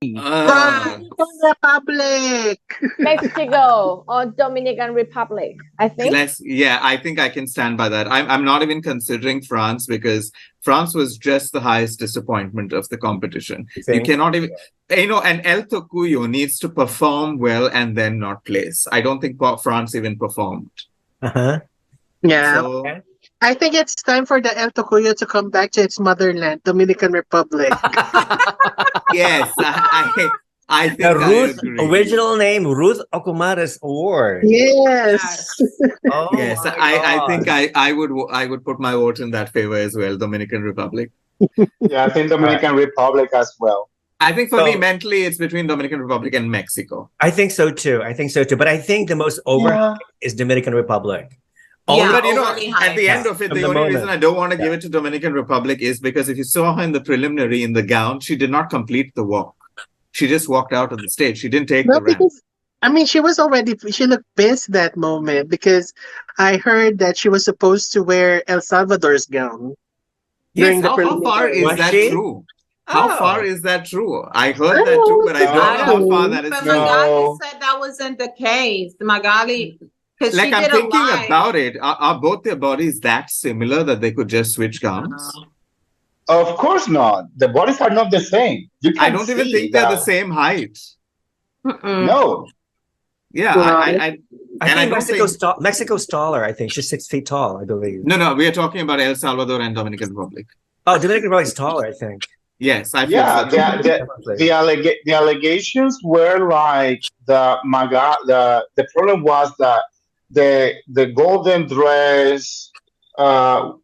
Uh, Dominican Republic. Mexico or Dominican Republic, I think. yeah, I think I can stand by that. I'm not even considering France because France was just the highest disappointment of the competition. You cannot even, and El Tocuyo needs to perform well and then not place. I don't think France even performed. Yeah. So, I think it's time for the El Tocuyo to come back to its motherland, Dominican Republic. yes, I think The Ruth I agree. original name, Ruth Okumaris Award. Yes. Oh Yes, my I God. think I would put my vote in that favor as well, Dominican Republic. Yeah, I think Dominican Republic as well. I think for me, mentally, it's between Dominican Republic and Mexico. I think so too. But I think the most over is Dominican Republic. Yeah, but at the end of it, the only reason I don't want to give it to Dominican Republic is because if you saw her in the preliminary in the gown, she did not complete the walk. She just walked out of the stage. She didn't take the ramp. I mean, she looked pissed that moment because I heard that she was supposed to wear El Salvador's gown. Yes, how far is that true? How far is that true? I heard that too, but I don't know how far that is true. Magali said that wasn't the case. Magali, because like I'm thinking about it. Are both their bodies that similar that they could just switch gowns? Of course not. The bodies are not the same. I don't even think they're the same height. No. Yeah, I think Mexico's taller. I think she's 6 feet tall, I believe. No, we are talking about El Salvador and Dominican Republic. Oh, Dominican Republic is taller, I think. Yes, I feel so. The allegations were like the problem was that the golden dress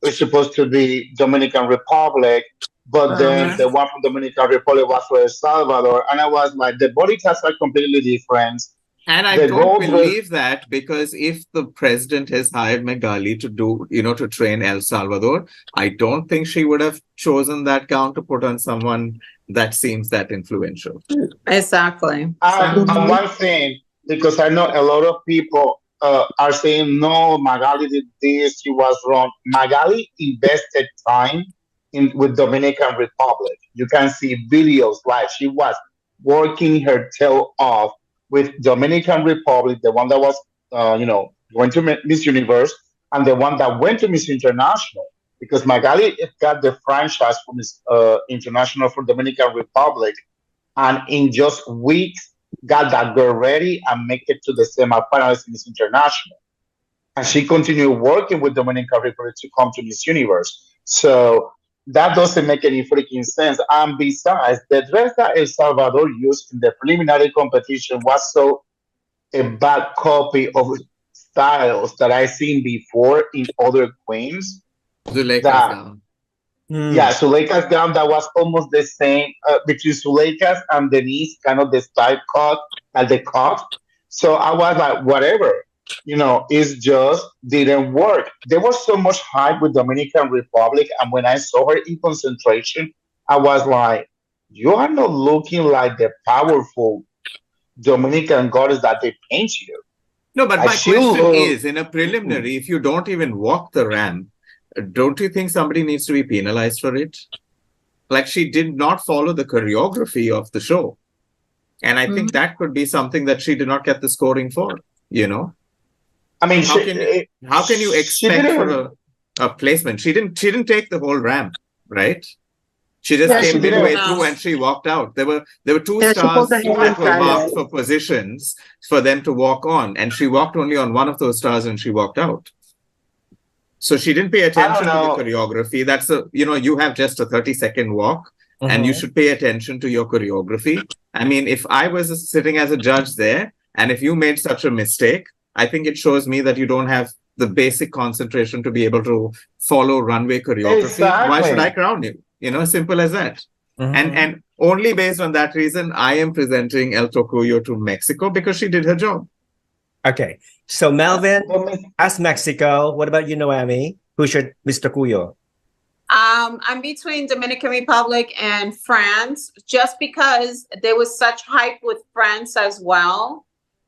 is supposed to be Dominican Republic, but then the one from Dominican Republic was for El Salvador, and I was like, the body types are completely different. And I don't believe that because if the president has hired Magali to do, to train El Salvador, I don't think she would have chosen that gown to put on someone that seems that influential. Exactly. And one thing, because I know a lot of people are saying, no, Magali did this, she was wrong. Magali invested time with Dominican Republic. You can see videos live. She was working her tail off with Dominican Republic, the one that was, going to Miss Universe, and the one that went to Miss International, because Magali got the franchise from Miss International for Dominican Republic, and in just weeks got that girl ready and make it to the semifinals in Miss International. And she continued working with Dominican Republic to come to Miss Universe. So that doesn't make any freaking sense. And besides, the dress that El Salvador used in the preliminary competition was so a bad copy of styles that I've seen before in other queens. Zuleika's gown. Yeah, Zuleika's gown that was almost the same between Zuleika's and Denise, kind of the style cut and the cut. So I was like, whatever. It just didn't work. There was so much hype with Dominican Republic, and when I saw her in concentration, I was like, you are not looking like the powerful Dominican goddess that they paint you. No, but my question is, in a preliminary, if you don't even walk the ramp, don't you think somebody needs to be penalized for it? Like, she did not follow the choreography of the show. And I think that could be something that she did not get the scoring for, I mean, how can you expect for a placement? She didn't take the whole ramp, right? She just came midway through and she walked out. There were two stars that were marked for positions for them to walk on, and she walked only on one of those stars and she walked out. So she didn't pay attention to the choreography. That's you have just a 30-second walk, and you should pay attention to your choreography. I mean, if I was sitting as a judge there, and if you made such a mistake, I think it shows me that you don't have the basic concentration to be able to follow runway choreography. Exactly. Why should I crown you? Simple as that. And only based on that reason, I am presenting El Tocuyo to Mexico because she did her job. Okay. So Melvin, as Mexico, what about you, Noemi? Who should Miss Tocuyo? I'm between Dominican Republic and France, just because there was such hype with France as well.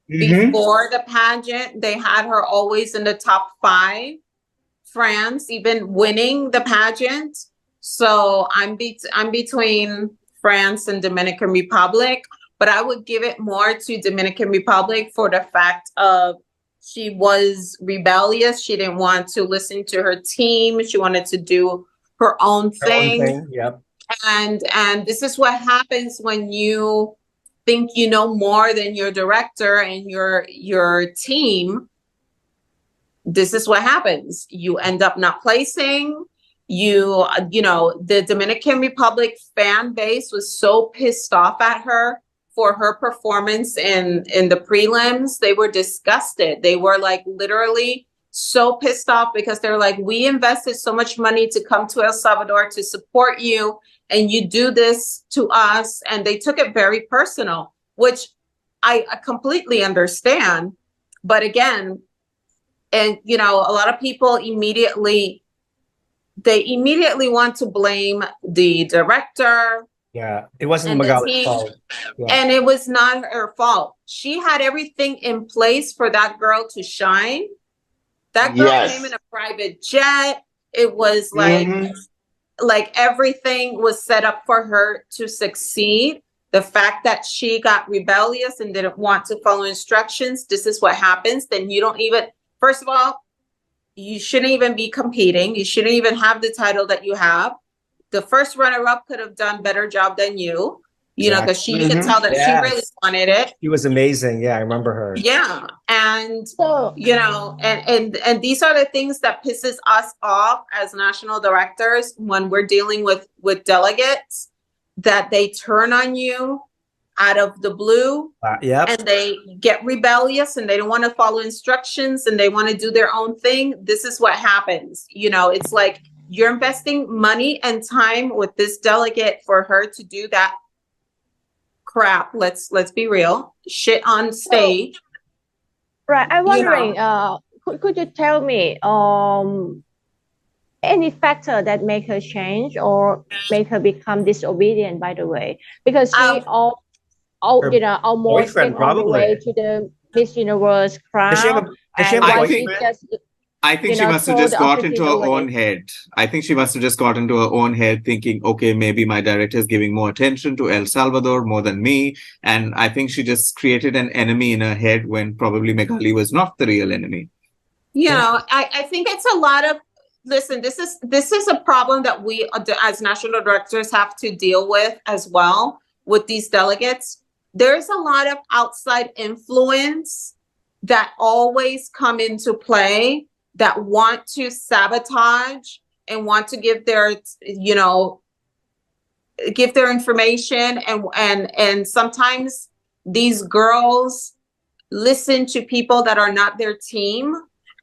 Before the pageant, they had her always in the top 5. France, even winning the pageant. So I'm between France and Dominican Republic, but I would give it more to Dominican Republic for the fact of she was rebellious. She didn't want to listen to her team. She wanted to do her own thing. Yep. And this is what happens when you think you know more than your director and your team. This is what happens. You end up not placing. You know, the Dominican Republic fan base was so pissed off at her for her performance in the prelims. They were disgusted. They were like literally so pissed off because they're like, we invested so much money to come to El Salvador to support you, and you do this to us. And they took it very personal, which I completely understand. But again, and you know, a lot of people immediately want to blame the director. Yeah, it wasn't Magali's fault. Yeah. And it was not her fault. She had everything in place for that girl to shine. That girl came in a private jet. It was like everything was set up for her to succeed. The fact that she got rebellious and didn't want to follow instructions, this is what happens. Then you don't even, first of all, you shouldn't even be competing. You shouldn't even have the title that you have. The first runner-up could have done better job than you know, because you can tell that she really wanted it. She was amazing. Yeah, I remember her. Yeah. And, you know, and these are the things that pisses us off as national directors when we're dealing with delegates, that they turn on you out of the blue and they get rebellious and they don't want to follow instructions and they want to do their own thing. This is what happens. You know, it's like you're investing money and time with this delegate for her to do that crap. Let's be real. Shit on stage. Right. I'm wondering, could you tell me any factor that make her change or make her become disobedient, by the way? Because she you know, almost get on the way to the Miss Universe crown. I think she must have just got into her own head. I think she must have just got into her own head thinking, okay, maybe my director is giving more attention to El Salvador more than me. And I think she just created an enemy in her head when probably Magali was not the real enemy. You know, I think it's a lot of, listen, this is a problem that we as national directors have to deal with as well with these delegates. There's a lot of outside influence that always come into play, that want to sabotage and want to give their, you know, give their information. And sometimes these girls listen to people that are not their team.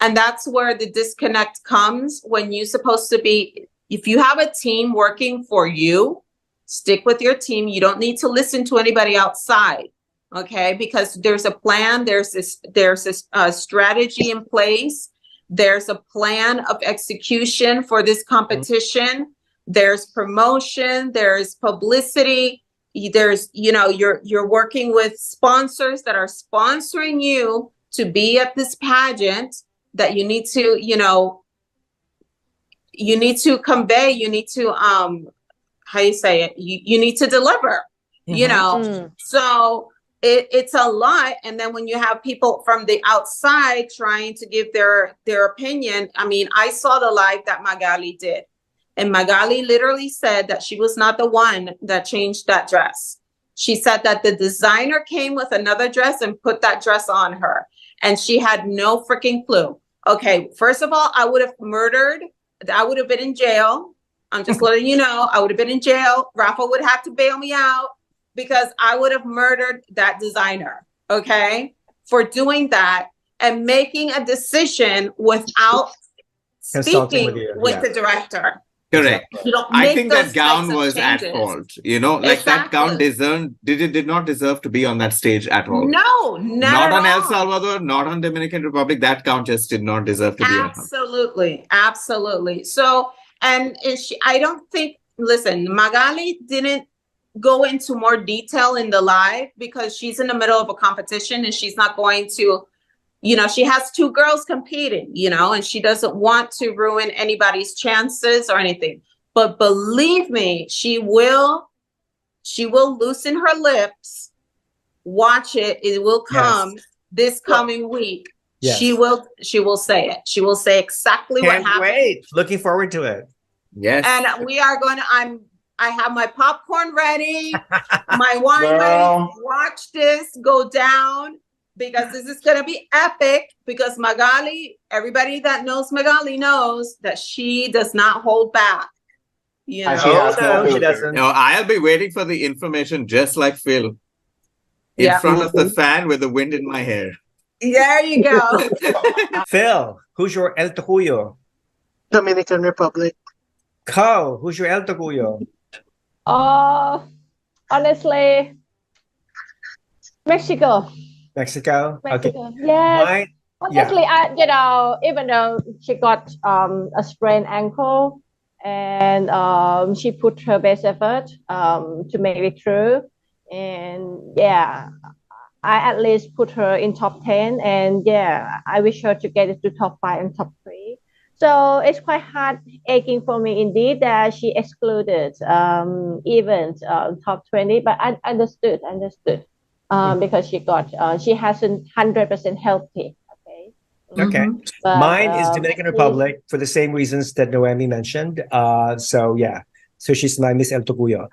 And that's where the disconnect comes, when you're supposed to be, if you have a team working for you, stick with your team. You don't need to listen to anybody outside. Okay. Because there's a plan, there's a strategy in place. There's a plan of execution for this competition. There's promotion, there's publicity. There's, you know, you're working with sponsors that are sponsoring you to be at this pageant, that you need to, you know, you need to convey, you need to, how you say it? You need to deliver, you know? So it's a lot. And then when you have people from the outside trying to give their opinion, I mean, I saw the live that Magali did, and Magali literally said that she was not the one that changed that dress. She said that the designer came with another dress and put that dress on her, and she had no freaking clue. Okay, first of all, I would have murdered. I would have been in jail. I'm just letting you know, I would have been in jail. Rafa would have to bail me out, because I would have murdered that designer, okay, for doing that and making a decision without speaking with the director. Correct. I think that gown was at fault. You know, like that gown did not deserve to be on that stage at all. No, not on all. El Salvador, not on Dominican Republic. That gown just did not deserve to be on her. Absolutely. So, and I don't think, listen, Magali didn't go into more detail in the live because she's in the middle of a competition and she's not going to, you know, she has two girls competing, you know, and she doesn't want to ruin anybody's chances or anything. But believe me, she will She will loosen her lips. Watch it. It will come this coming week. Yes. She will say it. She will say exactly what happened. Wait. Looking forward to it. Yes. And we are going to, I have my popcorn ready, my wine ready. Watch this go down because this is going to be epic because Magali, everybody that knows Magali knows that she does not hold back. You know? She doesn't. No, I'll be waiting for the information just like Phil. In front of the fan with the wind in my hair. There you go. Phil, who's your El Tocuyo? Dominican Republic. Co, who's your El Tocuyo? Honestly, Mexico. Mexico. Okay. Yes. Honestly, even though she got a sprained ankle and she put her best effort to make it through. And I at least put her in top 10 and I wish her to get it to top 5 and top 3. So it's quite hard aching for me indeed that she excluded even top 20, but I understood because she hasn't 100% healthy. Okay. But, mine is Dominican Republic for the same reasons that Noemi mentioned. So she's my Miss El Tocuyo.